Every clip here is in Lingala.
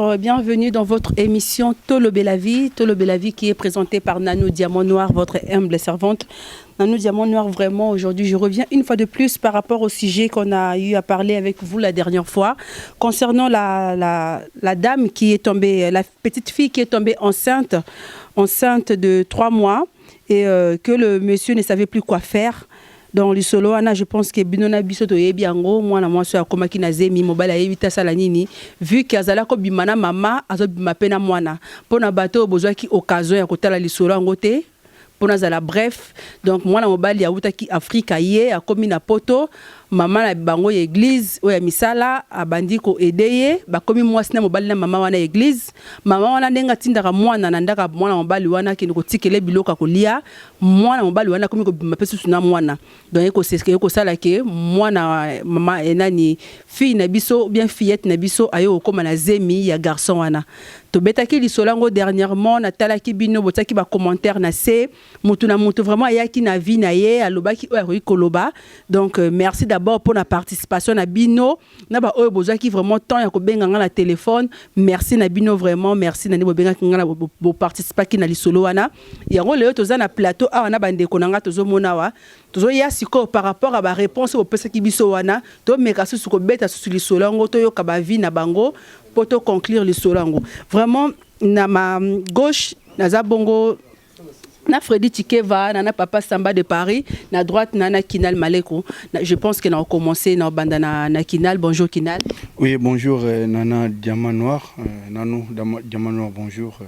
Bienvenue dans votre émission Tolobé la vie qui est présentée par Nanou Diamant Noir, votre humble servante. Nanou Diamant Noir, vraiment aujourd'hui je reviens une fois de plus par rapport au sujet qu'on a eu à parler avec vous la dernière fois concernant la dame qui est tombée, la petite fille qui est tombée enceinte de 3 mois et que le monsieur ne savait plus quoi faire. Dans le solo, je pense que binona biso to yebi yango mwana mwasi akomaki na zemi mobile ayebita sala nini vu que azala ko bimana mama azobima pena mwana pona bato bozwaki occasion ya kotala lisolo yango te pona zala bref donc mwana mobile ya utaki Afrika ye akomi na poto mama na bango ya église oya misala abandi ko edeye bakomi mwasi na mobali na mama wana église mama wana ndenga tindaka mwana na ndaka mwana mobali wana kini ko tikele biloka kolia mwana mobali wana komi ko mapesu na mwana donc eko sala ke mwana mama enani fille na biso bien fillette na biso ayo koma na zemi ya garçon wana to betaki lisolango dernièrement na talaki bino botaki ba commentaire na se mutu na mutu vraiment ayaki na vie na ye alobaki oya koloba donc merci d'abord pour la participation na bino na ba oyo bozaki vraiment temps ya ko benga nga na téléphone merci na bino vraiment merci na bo benga nga na bo participer ki na lisolo wana yango leo toza na plateau awa na bandeko na nga tozo mona wa tozo ya siko par rapport à ba réponse au pesa ki biso wana to meka susu ko beta susu lisolo ngo to yo ka ba vie na bango pour te conclure lisolo ngo vraiment na ma gauche na za bongo na Freddy Tikeva, na Papa Samba de Paris, na droite na Kinal Maleko. Je pense qu'on a commencé na bandana na Kinal. Bonjour Kinal. Oui, bonjour Nana Diamant Noir. Nanou Diamant Noir, bonjour.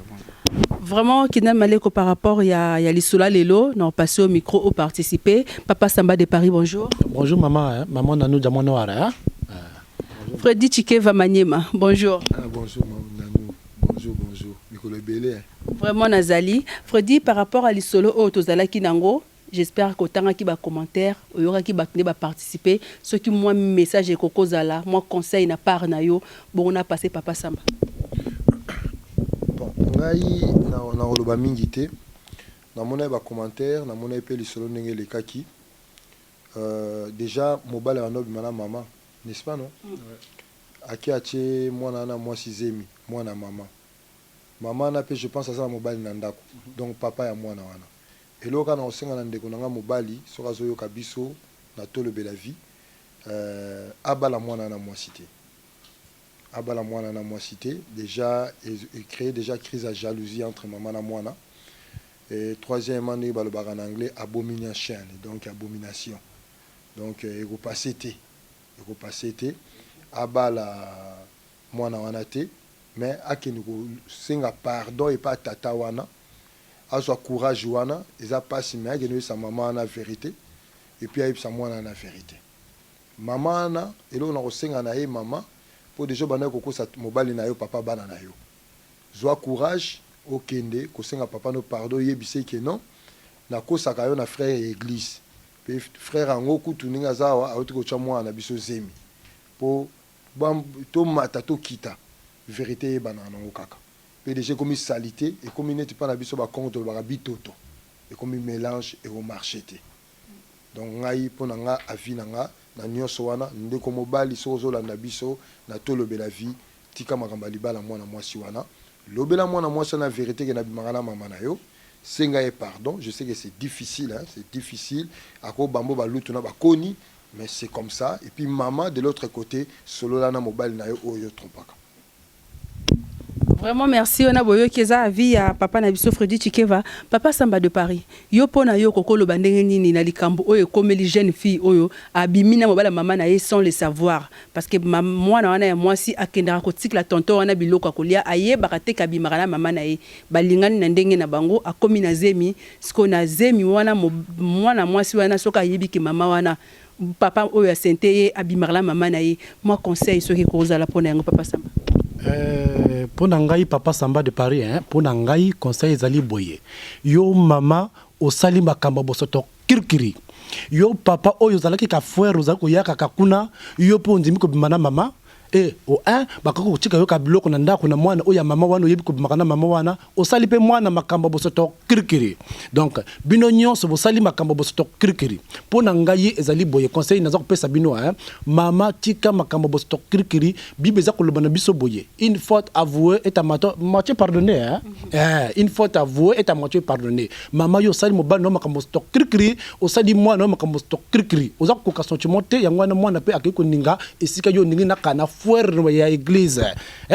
Vraiment Kinal Maleko par rapport il y a l'Isola Lelo, on passe au micro au participer. Papa Samba de Paris, bonjour. Bonjour maman, hein? Maman Nanou Diamant Noir. Hein? Freddy Tikeva Maniema, bonjour. Bonjour Nanou. Bonjour. Nicolas Belé. Vraiment Nazali. Freddy, par rapport à l'Isolo Otozala Kinango, j'espère qu'autant qui va commentaire, il y aura qui va participer. Ce qui moi message et Coco Zala, moi conseil na part na yo, bon on a passé Papa Samba. Bon, ngai na oloba mingi te. Na mona ba commentaire, na mona pe l'Isolo ndenge le kaki. Déjà mobile en obi mana maman, n'est-ce pas non? Aki ache mwana na moi sizemi, mwana maman. Maman na pe je pense à ça mobile nandako. Donc papa ya mwana wana. Et là quand on senga na ndeko nanga mobile soka zo yo kabiso na Tolobé la vie abala mwana na moi cité. Abala mwana na moi cité déjà et créer déjà crise à jalousie entre maman na mwana. Et troisièmement ne ba le bar en anglais abomination donc abomination. Donc ego passé té abala mwana wana té mais akeniko singa pardon et pas tata wana aso courage wana eza passe mais akeniko sa maman na vérité et puis ayi sa mwana na vérité maman na elo na kosenga na ye maman pour déjà bana ko sa mobali na yo papa bana na yo zo courage okende kosenga papa no pardon yebise ke non na kosa ka yo na frère église pe frère ango kutuninga zawa auti ko cha mwana biso zemi po bam to mata to kita vérité banana okaka PDG comme salité et comme n'était pas na biso ba compte ba bitoto et comme mélange et au marché donc ngai pona nga avi nga na nyoso wana ndeko mobali sozo la na biso na Tolobé la vie tika makamba libala mwana mwasi wana lobela mwana mwasi na vérité que na bimangana mama na yo senga et pardon je sais que c'est difficile hein c'est difficile ako bambo ba lutu na ba koni mais c'est comme ça et puis maman de l'autre côté solo la na mobile na yo oyo trompaka. Vraiment merci on a boyo keza vie ya papa na biso Freddy Tikeva papa Samba de Paris yo pona yo kokolo bandenge nini na likambo oyo komeli jeune fille oyo abimina mobala mama na ye sans le savoir parce que mwana wana ya mwasi akendaka kotika la tonton wana biloko kolia aye bakate kabimaka na mama na ye balingani na ndenge na bango akomi na zemi siko na zemi wana mwana mwasi wana soka yebiki mama wana papa oyo asenteye abimaka la mama na ye moi conseil soki kozala pona yango papa Samba. Pour Nangaï papa Samba de Paris hein pour Nangaï conseil zali boye yo mama au salimba kamba bosoto kirkiri yo papa oyo zalaki ka frère ozako yaka kakuna yo po ndimi ko bimana mama o un bakako tika yo ka biloko na ndako na mwana oya mama wana oyebi ko makana mama wana osali pe mwana makambo bosoto kirikiri. Donc bino nyonso bosali makambo bosoto kirikiri. Pona ngai ezali boye conseil naza ko pesa bino mama tika makambo bosoto kirikiri bible za ko lobana biso boye. Une faute avouée est à moitié pardonnée une faute avouée est à moitié pardonnée. Mama yo sali mo bano makambo bosoto kirikiri osali mwana makambo bosoto kirikiri. Oza ko ka sentiment te yangwana mwana pe akiko ninga esika yo ningi na kana fuere ya église.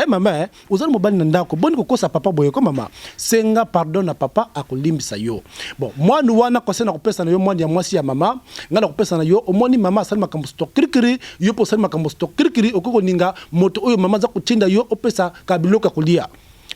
Mama ozali mo bani ndako boni ko kosa papa boye ko mama senga pardon na papa akolimbisa yo. Bon mwana wana ko sena ko pesa na yo mwana ya mwasi ya mama ngana ko pesa na yo omoni mama sali makambo bosoto kirikiri yo po sali makambo bosoto kirikiri okoko ninga moto oyo mama za kutinda yo opesa kabiloka kulia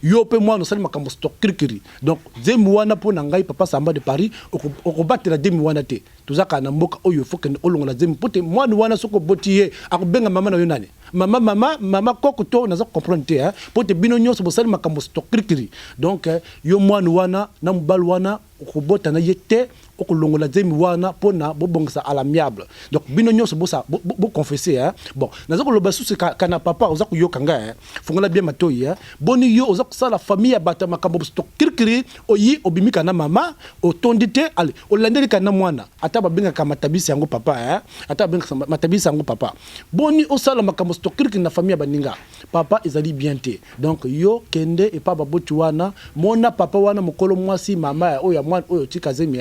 yo pe mwana osali makambo stock kirikiri. Donc zemi wana po na ngai papa Samba de Paris okobatela demi wana te tuzaka na mboka oyo foke olongola zemi pote mwana wana soko botiye akobenga mama na yo nani mama koko to naza comprendre te pote bino nyonso bosali makambo stock kirikiri. Donc yo mwana wana na mobali wana okobota na yete okolongola zemi wana pona bobongisa à l'amiable. Donc bino nyonso bosa bo confesser bon naza ko loba susu kana papa oza ko yokanga fongola bien matoyi boni yo oza ko sala famille bata makambo stock kirikiri oyi obimika na mama otondite ale olandeli kana mwana ata babenga kama tabisi yango papa ata babenga matabisi yango papa boni osala makambo stock kirikiri na famille baninga papa ezali bien te. Donc yo kende et pas baboti wana mona papa wana mokolo mwasi mama oyo mwana oyo tika zemi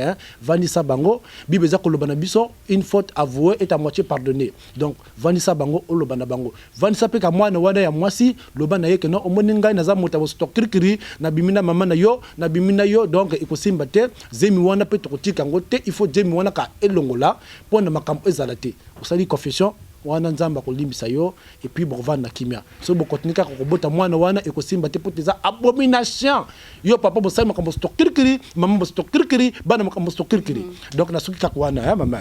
Vanessa Bango, Bible za kolobana biso, une faute avouée est à moitié pardonnée. Donc Vanessa Bango olobana bango. Vanessa pe ka mwana wana ya mwasi lobana yeke no omoninga na za mota bo stock kirikiri na bimina mama na yo donc ikosimba te zemi wana pe tokotika ngote il faut zemi wana ka elongola pona makambo ezala te. Osali confession wana nzamba kolimbisa yo et puis bovana kimia so bokotinika ko bota mwana wana ekosimba te poteza abomination yo papa bosali makambo stock kirikiri mama bo stock kirikiri bana makambo stock kirikiri. Donc na suki ka wana mama.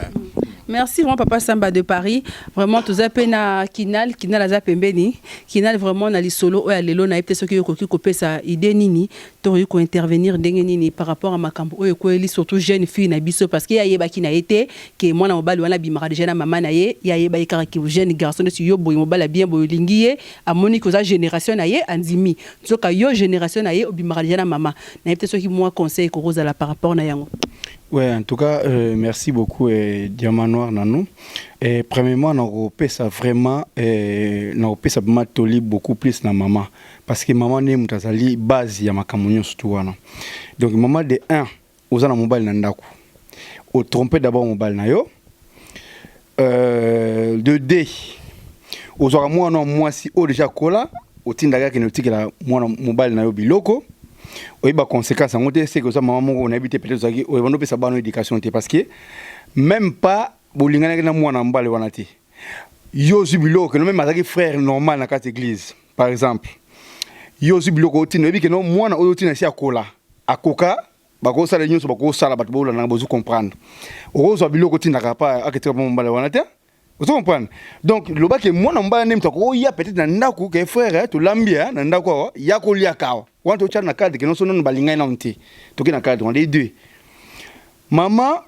Merci vraiment Papa Samba de Paris. Vraiment tout ça pena kinal aza pembeni. Kinal vraiment na lisolo o ya lelo na epte soki yokoki kopesa idée nini to yoko intervenir ndenge nini par rapport à makambo o yoko eli surtout jeune fille na biso parce que ya yeba ki na été que mwana mobali wana bimara déjà na mama na ye ya yeba ikara ki jeune garçon de yo boy mobala bien boy lingiye amoni ko za génération na ye anzimi. Soka yo génération na ye obimara déjà na mama. Na epte soki moi conseil ko rozala par rapport na yango. Ouais, en tout cas, merci beaucoup, Diamant Noir Nanou. Premièrement, on ça vraiment, on ça matoli beaucoup plus na maman, parce que maman n'est mutazali base ya makamunyo surtout wana. Donc maman de 1, ozana mobile nandaku. Au tromper d'abord mobile na yo. De 2, ozora moi si o déjà kola, au tindaga qui nous tique la mobile na yo biloko. Oui, bah conséquence en côté c'est que ça maman on habite peut-être ça qui on va nous faire bonne éducation parce que même pas bolingana na mwana mbale wanati yo zubilo que même mazaki frère normal na carte église par exemple yo zubilo ko tino bi que non mwana oyo tina si akola akoka bako sala nyonso bako sala bato bola na bozu comprendre o zubilo ko tina ka pa akete mbale wanati. Vous comprenez? Donc le bas que moi na mbala nem to ko ya peut-être na ndako que frère to lambia na ndako ya ko lia kawa wanto cha na cadre que non sono balinga na nti to ki na cadre on les deux maman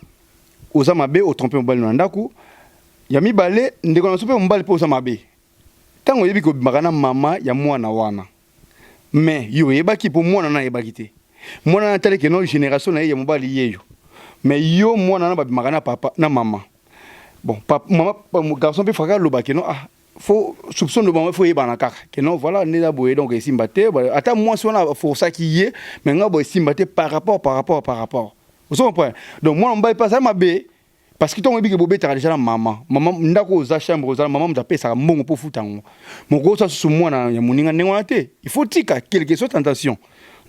oza mabe o tromper mbala na ndako ya mibale ndeko na super mbala po oza mabe tango yebi ko magana mama ya mwana wana mais yo yeba ki po mwana na yeba kite mwana na tele que non génération na ya mbala yeyo mais yo mwana na ba magana papa na mama. Bon, maman, mon garçon peut faire le bac, non? Ah, faut soupçon de maman, faut y aller que non, voilà, n'est là boy donc ici batté. Attends, moi si on a faut ça qui y est, mais on va ici batté par rapport. Vous comprenez? Donc moi on va pas ça ma bé, parce que ton bébé bébé t'as déjà la maman ndako za chambre za maman m'appelle ça mbongo pour foutango. Mon gros ça sous moi na ya moninga nengoate. Il faut tika quelque chose tentation.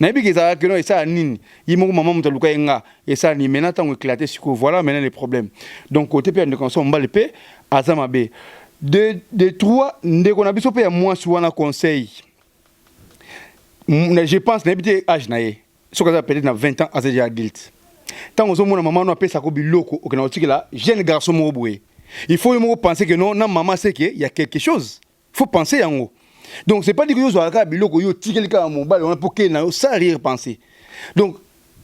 Na yebi ça que non et ça nini yimo maman mutaluka enga et ça ni maintenant tant éclaté sur voilà maintenant les problèmes. Donc côté père de consomme mbale pe azama be de 3 ndeko na biso pe ya moi sur wana conseil. Je pense n'habiter âge naé. Ce que ça peut-être na 20 ans à déjà adulte. Tant que mon maman n'a pas ça comme biloko ou que na otiki là jeune garçon mo boye. Il faut me penser que non maman sait que il y a quelque chose. Il faut penser en haut. Donc c'est pas dire que yo zoaka biloko yo tiki ka mon bal on pour que na ça rire penser. Donc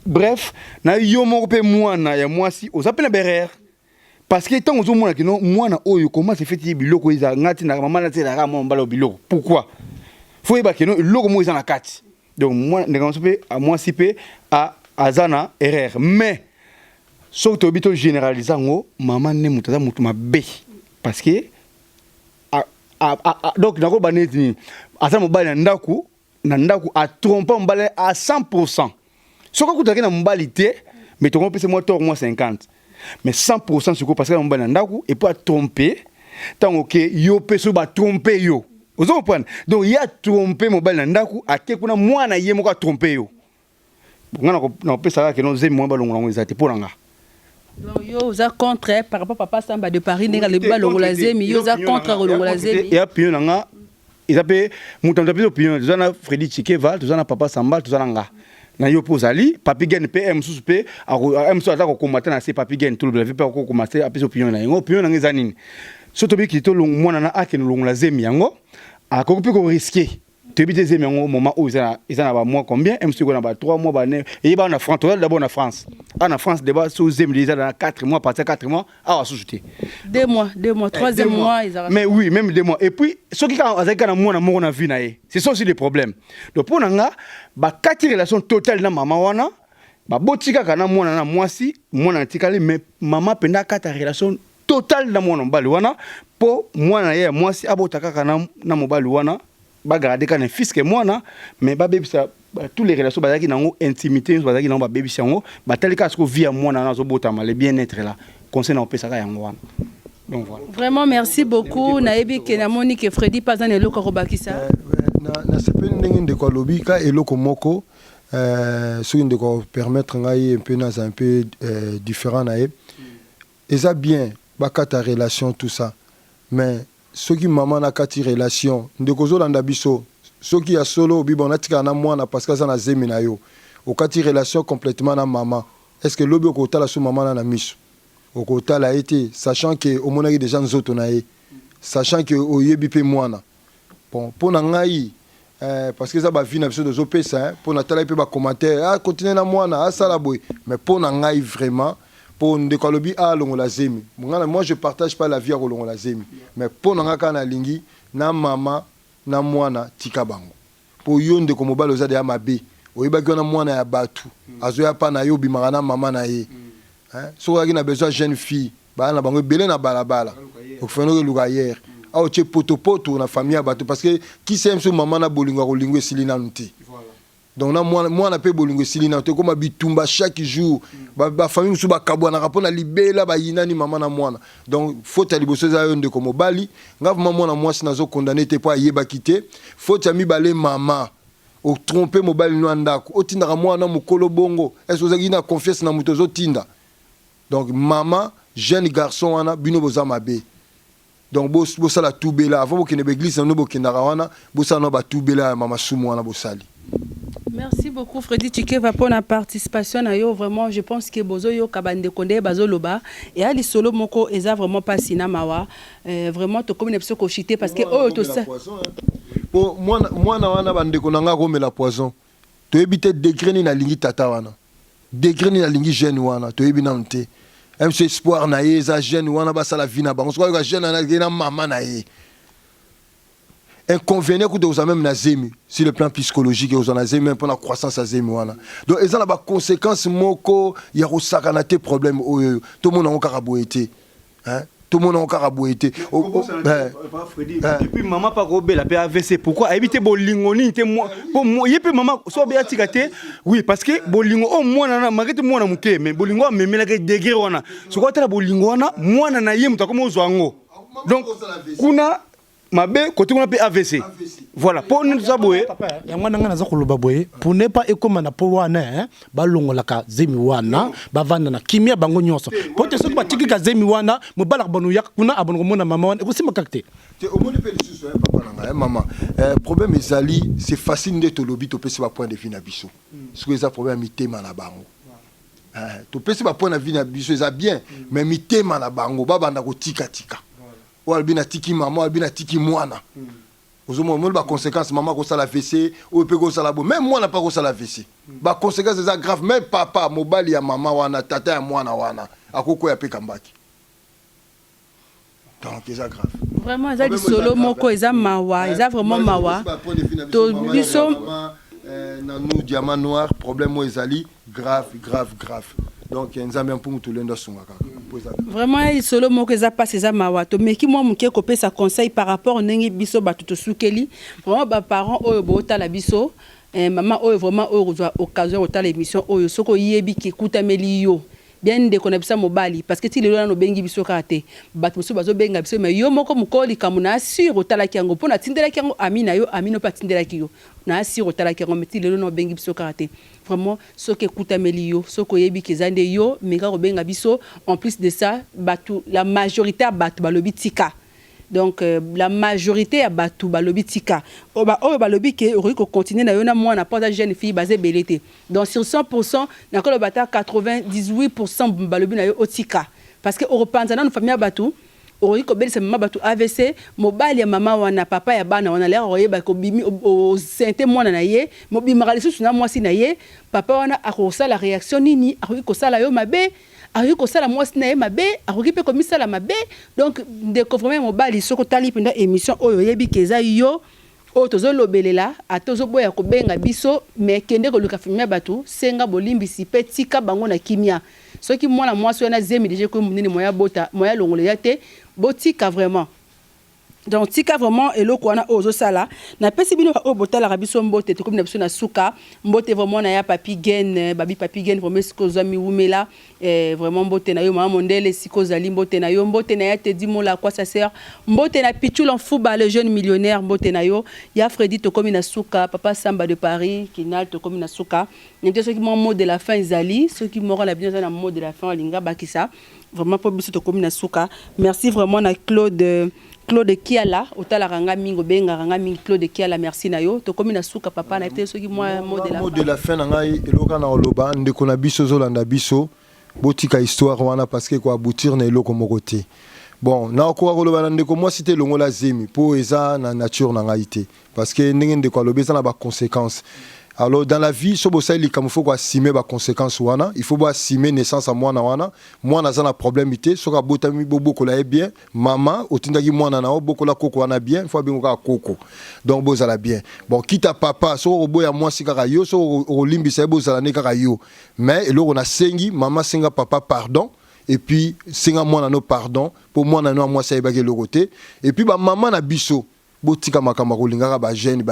bref, na yo mo pe moi na ya moi si on s'appelle berère. parce que tant que moi non mwana oyo comment se fait biloko iza ngati na maman na tela mwana mbala biloko pourquoi faut yeba que non biloko mo iza na kati donc moi ndanga sope à moi sipe à azana erreur mais sauf to bito généraliser ngo maman ne mutaza mutu mabe parce que donc nako baneti asa mobali na ndaku a tromper mbala à 100%. Soko kutaki na mbali te mais to compte moi tort moi 50. Mais 100% ce que parce que mbala na ndaku et pas tromper tant que yo peso ba tromper yo. Vous comprenez? Donc il y a tromper mobali na ndaku ake kuna mwana ye moko tromper yo. Ngana ko na pesa ka no zemi mo balongo ngo ezate pour nga. Donc yo za contre par rapport papa Samba de Paris nega le balongo la zemi yo za contre rolongo la zemi. Et puis nga ils appellent mutamta piso opinion tozana Freddy Chikeva tozana papa Samba tozana nga. Na yo pozali papi gen PM sous pe am so atako combattre na se papi gen tout le pe ko combattre a piso opinion na ngo opinion na ngeza nini. Soto bi ki to mwana na ake no longo la zemi yango a ko pe ko risquer. Tu habites des au moment où ils en ont moins combien? MC on a 3 mois, et il y a en France, d'abord en France. En France, d'abord, sous ils ont 4 mois, partir 4 mois, à sous-jeter. 2 mois, 3e mois, ils ont. Mais oui, même 2 mois. Et puis, ceux qui ont un vie, c'est ça aussi le problème. Donc, pour nous, bah 4 relations totales dans maman wana, bah botika kana mwana na mwasi, mwana tikali, mais maman penda 4 relations totales dans mwana mbali wana, pour mwana ye mwasi abotaka kana na mobali wana. Ba garder quand un fils que moi na mais ba baby ça tous les relations ba qui nango intimité ba qui nango ba baby sango ba tel cas que vie à moi na zo botama le bien-être là concernant pesa ka yango wana donc voilà vraiment merci beaucoup naebi ke na Monique Freddy pas dans eloko robakisa na sepeli ndenge ndeko lobi ka eloko moko soki ndeko permettre ngai un peu na un peu différent na e eza bien ba kata relation tout ça mais ceux qui maman na kati relation ndeko zolanda biso ceux qui a solo bibo na tika na mwana parce que ça na zemi na yo o kati relation complètement na maman est-ce que lobi ko tala su maman na miso o ko tala été sachant que au monaki déjà nzoto na e sachant que o yebi pe mwana bon pour na ngai parce que ça ba vie na biso de zopesa pour na tala pe ba commentaire ah continuer na mwana ah sala boy mais pour na ngai vraiment pour ndekalobi a longola zemi moi je partage pas la vie à longola zemi mais pour nanga na lingi na mama na mwana tika bango pour yo ndeko mobalo za de ya mabe oyeba ki na mwana ya batu azoya pa na yo bimaka na mama na ye hein so ka na besoin jeune fille ba na bango belé na balabala okufeno luka hier a o che poto na famille ya batu parce que qui sait so mama na bolingo ko lingo esili na nti. Donc moi na pe bolingo silina te comme bitumba chaque jour ba famille musu ba kabwana rapona libela ba yinani mama na mwana donc faut ta liboso za yonde comme bali ngave mama na moi sinazo condamner te pas yeba quitter faut ta mi balé mama o tromper mobali no andako o tinda mwana mukolo bongo est-ce que vous avez confiance na mutozo tinda donc maman jeune garçon wana bino boza mabe donc bo sala tubela avant que ne église no bo kindara wana bo sala no ba tubela mama sumu wana bo sali. Merci beaucoup Freddy Chikeva pour la participation à yo vraiment je pense que bozo yo kabande konde bazo loba et ali solo moko eza vraiment pas sinamawa vraiment to comme une episode kochité parce que oh to ça pour moi na wana bande konanga ko la poison to ebite degré ni na lingi tata wana degré ni na lingi jeune wana to ebi na nte MC espoir na ye za jeune wana ba sala vie na bango so ka jeune na maman na ye inconvénient que vous avez même nazemi sur le plan psychologique vous en avez même pour la croissance azemi wana donc ils ont la conséquence moko il y a osakana te problème tout le monde a encore boité hein tout le monde a encore boité et puis maman pas robela pe AVC pourquoi éviter bolingoni te moi pour moi yepe maman so be atikate oui parce que bolingo au mwana na magete mwana muke mais bolingo memela ke degré wana so ko tala bolingo wana mwana na ye mutakomo zwango donc kuna mabe côté on appelle AVC voilà pour nous saboyer ya mwana ngana za kuluba boye pour ne pas ekoma na po wana ba longola ka zemi wana ba vanda na kimia bango nyonso pour te soki ba tiki ka zemi wana mo bala banu yak kuna abongo mona mama wana ekusi makakte te au monde pe lisusu papa nanga maman problème ezali c'est facile de to lobi to pesi ba point de vue na biso ce que ça problème mitema na bango to pesi ba point de vue na biso eza bien mais mitema na bango ba banda ko tika ou albina tiki maman albina tiki mwana ozomo mo ba conséquence maman ko sala WC ou pe ko sala bo même moi na pas ko sala WC ba conséquence eza grave même papa mobali ya maman wana tata ya mwana wana akoko ya pe kambaki donc c'est grave. Vraiment eza lisolo moko eza mawa eza vraiment mawa to biso Nanou Diamant Noir problème mo ezali grave. Donc nzambe mpungu tulendo sunga kaka. Vraiment lisolo moko eza passe eza mawa to meki moi muke ko pesa conseil par rapport ndenge biso batu to sukeli vraiment ba parents oyo bota la biso maman oyo vraiment oyo kozwa occasion ota l'émission oyo soko yebi ki kutameli yo bien de konabisa mobali parce que ti lelo na bengi biso kate batu biso bazo benga biso mais yo moko mukoli kamuna assure otala kiango pona tindela kiango amina yo amino pa tindela kiyo na assure otala kiango mais ti lelo na bengi biso kate vraiment soki kutameli yo soko yebi kezande yo meka ko benga biso en plus de ça batu la majorité à batu balobi tika. Donc la majorité à batu balobi tika oyo balobi ke oriko continuer na yo na moi na pas de jeune fille basé belete donc sur 100% na ko le bata 98% balobi na yo otika parce que europanza na famille batu oriko belisa mama batu AVC mobali ya mama wana papa ya bana wana lero oyeba ko bimi o sente mwana na ye mobimaka lisusu na mwasi na ye papa wana akosala la réaction nini akoko sala yo mabe akoki kosala mwasi na ye mabe akoki mpe komisala mabe donc découvrement mobali soko tali penda émission oyo yebi keza yo oyo tozolobelela ata ozoboya kobenga biso mais kende koluka famille batu senga bolimbisi mpe tika bango na kimia soki mwana mwasi wana zemi deja ko munene moya bota moya longolo ya te botika vraiment. Donc tika vraiment eloko wana ozo sala na pesi bino o botala rabiso mbote te comme na biso na suka mbote vraiment na ya papi gen babi papi gen vraiment siko zami wumela vraiment mbote na yo mama mondele siko zali mbote na yo mbote na ya te dimola quoi sa sœur mbote na pichul en football le jeune millionnaire mbote na yo ya Freddy to comme na suka papa Samba de Paris kinal to comme na suka n'était ceux qui mot de la fin zali ceux qui m'auront la bien na mot de la fin linga bakisa vraiment pour biso to comme na suka merci vraiment na Claude Kiala otala ranga mingo benga ranga mingi Claude Kiala merci na yo to komi na suka papa na été soki moi mot de la fin na ngai eloka na oloba ndeko na biso zolanda biso botika histoire wana parce que ko aboutir na eloko moko te bon na ko oloba na ndeko moi cité longo la zemi po eza na nature na ngai te parce que ndenge ndeko alobeza na ba conséquences. Alors dans la vie, so bosali comme faut assumer ba conséquences wana, il faut assumer naissance à mwana wana, mwana za na problème ité, so ka botami bobo ko la bien, maman otindaki mwana na boko la koko wana bien, il faut bien ka koko. Donc bozala bien. Bon, quitte papa, so robo ya moi sikaka yo, so olimbi sa bozala ne kaka yo. Mais eloko na sengi, maman senga papa pardon. Et puis senga mwana no pardon, pour mwana no moi sa ebaki le côté. Et puis ba maman na biso botika makamba kolingaka ba jeune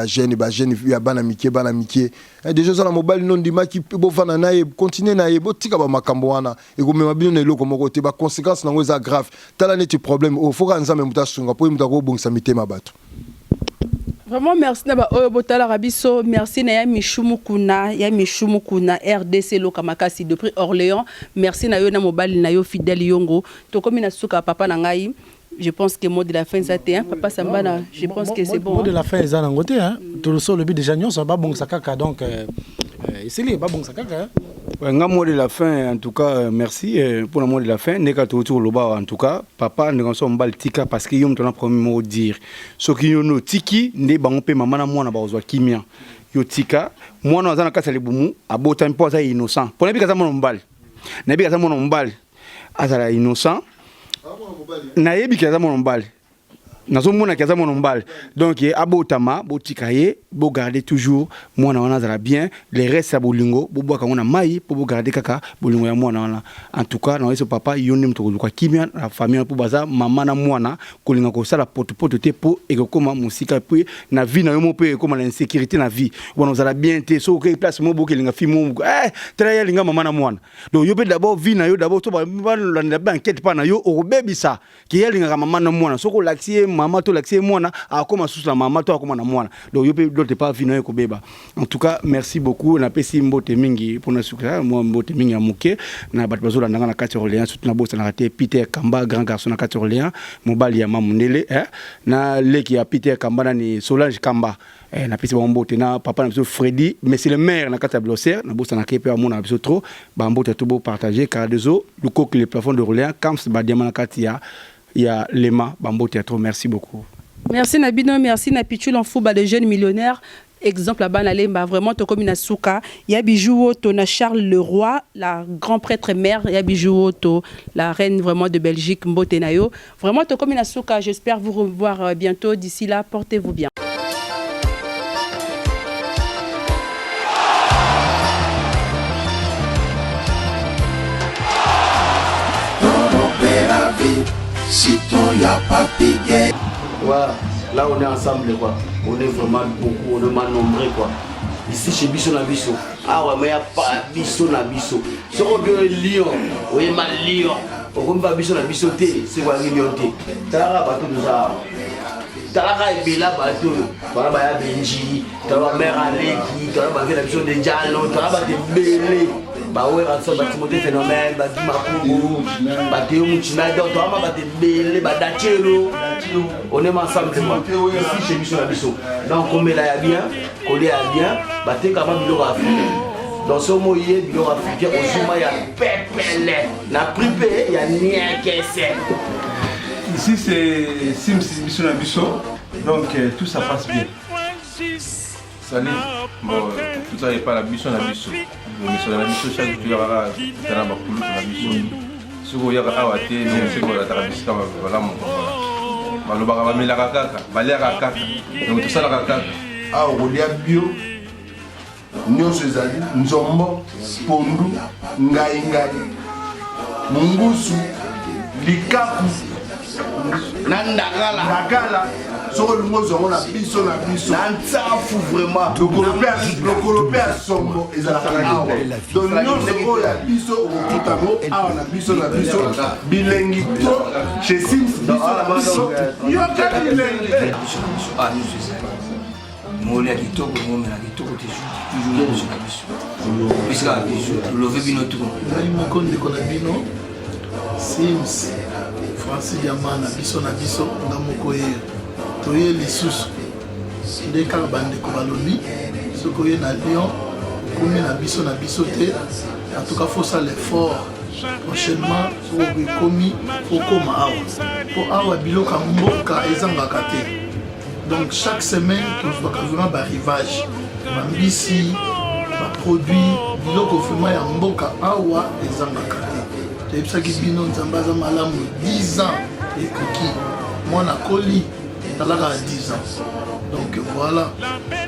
ya bana mikie déjà ça la mobile non ndima ki bofana na ye continuer na ye botika ba makambo wana e ko mema bino na eloko moko te ba conséquences nango za grave tala neti problème o foka nzambe mutasunga po mutako bongisa mitema bato. Vraiment merci na ba oyo botala rabiso merci na ya mishumu kuna RDC lokamakasi depuis Orléans merci na yo na mobile na yo fidèle yongo to komi na suka papa na ngai. Je pense que mot de la fin ça t'est papa Sambana je pense que c'est bon mot de la fin ça nangote hein tout le sol le but déjà nyon ça ba bon sakaka donc c'est les ba bon sakaka nga mot de la fin en tout cas merci pour le mot de la fin neka autour le bas en tout cas papa ne konso mbal tika parce que yom ton premier mot dire ce qui no tiki ne bango pe mama na mwana ba ozwa kimia yo tika mwana azana kasa le bumu abota mpo za innocent pour nebika za mwana mbal na bika za mwana mbal azala innocent na yebi kaza mon mbali nazo mona kaza mon mbali donc abotama botika ye bo garder toujours mwana wana zala bien les restes ya bolingo bo boka ngona mai po bo garder kaka bolingo ya mwana wana en tout cas na yeso papa yoni mtoko kwa kimia la famille po baza mama na mwana kolinga ko sala poto te po ekokoma musika puis na vie na yo mo pe ekoma na insécurité na vie bon zala bien te so que place mo bo kelinga fi mo très linga mama na mwana donc yo pe d'abord vie na yo d'abord to ba la ba enquête pa na yo o bebisa ki yelinga mama na mwana so ko laxie mama to laxie mwana akoma sous la mama to akoma na mwana donc yo pe d'autres pas vino ko beba en tout cas merci beaucoup na pesi mbote mingi pour na suka moi mbote mingi ya muke na bat bazola ndanga na 4 Orléans surtout na bossa na raté Peter Kamba grand garçon na 4 Orléans mobali ya mamundele na leki ya Peter Kamba na ni Solange Kamba na pesi mbote na papa na biso Freddy mais c'est le maire na kata Blosser na bossa na kepe ya mona biso trop ba mbote to bo partager car des eaux le coq les plafonds de Orléans camps ba diamant na kata ya Lema ba mbote trop merci beaucoup. Merci Nabino, merci na Pichul en football de jeunes millionnaires. exemple là-bas nalemba vraiment to comme Nasuka, il y a bijou to na Charles le roi, la grand prêtre mère, il y a bijou to la reine vraiment de Belgique Mbote Nayo. Vraiment to comme Nasuka, j'espère vous revoir bientôt. D'ici là, portez-vous bien. Voilà, là on est ensemble quoi. On est vraiment beaucoup, on est mal nombreux quoi. Ici chez Bisso na Bisso. Ah ouais, mais il n'y a pas Bisso na Bisso. Si on veut Lyon, on est mal Lyon. On ne peut pas Bisso na Bisso, c'est quoi Lyon? T'as bateau de ça. T'as la Bella bateau. T'as la Benji, t'as la mère Aleki, t'as la Bisso de Diallo, t'as la Bélé. Bah ouais, ça va te phénomène, bah tu m'as bah tu es Mouchinado, tu vas te bélé, bah Dachelo. On est ensemble, ici chez Bisso na Bisso. Donc on est là bien, on est bien, bah tu es capable de le dans ce moyen, il y a africain, au Zuma, il y a pépélé, la pripé, il y a rien qui est. Ici c'est Sims Bisso na Bisso, donc tout ça passe bien. Salut, bon, tout ça n'est pas la Bisso na Bisso. La Bisso, chaque jour, il y aura la Bisso. Si vous avez awate, c'est quoi la Bisso, voilà mon papa. Le bagage va la kaka, va la kaka. Donc tout ça la kaka. Ah, on y a bio. Nyonso ezali nzombo, pondu, ngai ngai. Mungusu, likapu. Nandagala. Sur le mot on a Bisso na Bisso. Nansafu vraiment. Le colopé à sombo et à donc nous on a Bisso au Kutamo, on a Bisso na Bisso. Bilengi to chez Sims Bisso na Bisso. Yoka bilengi. Ah nous c'est ça. Moi les kitoko, moi les kitoko toujours Bisso na Bisso. Biso Bisso, le vebino tout. Ngai mokonde kona bino. Sims Francis Diamana Bisso na Bisso ngamoko ye. Toye lisusu nde kaka bandeko balobi soki oye na Lyon okomi na biso te en tout cas faut ça l'effort prochainement soki ekomi okoma awa mpo awa biloko ya mboka ezangaka te donc chaque semaine tozwaka vraiment barivage bambisi baproduit biloko vraiment ya mboka awa ezangaka te toyebisaki bino nzambe aza malamu 10 ans ekoki mwana koli talaka à 10 ans. Donc voilà.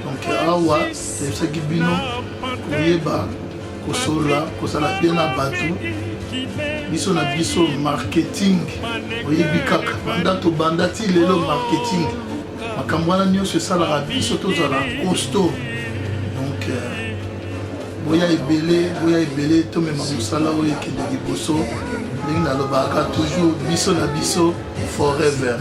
Donc awa, c'est ce qui bino koyeba kosola, kosala bien na batu. Biso na biso marketing. Oyebi kaka banda to banda ti lelo marketing. Makambo wana nyonso esalaka biso tozala costaud. Donc boya ebele tomema mosala oyo ekende liboso. Ndenge nalobaka toujours biso na biso forever.